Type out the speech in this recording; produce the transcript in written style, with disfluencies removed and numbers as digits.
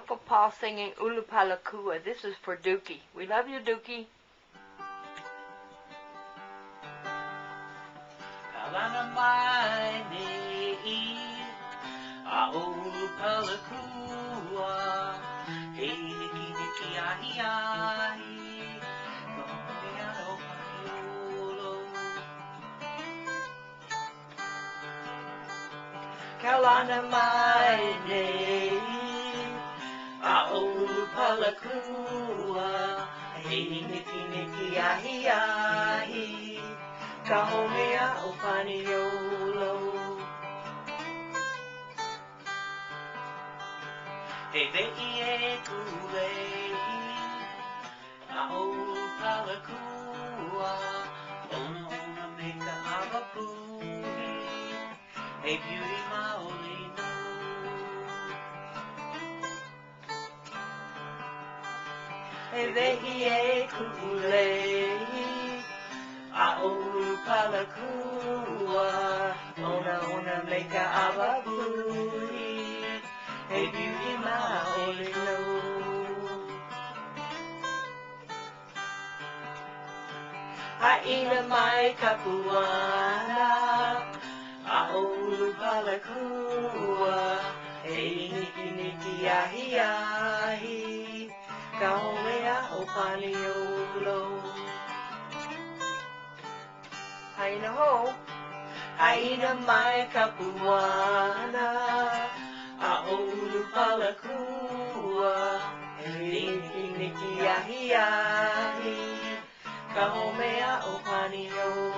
Uncle Paul singing Ulupalakua. This is for Dookie. We love you, Dookie. Kalana mai nei a Ulupalakua, hei niki niki ahi ahi, ka hone aloha iolo. Kalana mai nei a Ulupalakua, hei niki niki ahi ahi, ka hone o paniolo. Hei ve'i e kulei a Ulupalakua, ona ona me ka awapuni, hei beauty maoli no. Hei ve'i e kulei a Ulupalakua, ona ona me ka awapuni, hei beauty maoli no. Haina mai ka puana a Ulupalakua, hei niki niki ahi ahi, ka homea o paniolo. Haina ho. Haina mai ka puana a Ulupalakua, hei niki niki ahi ahi, ka homea o paniolo.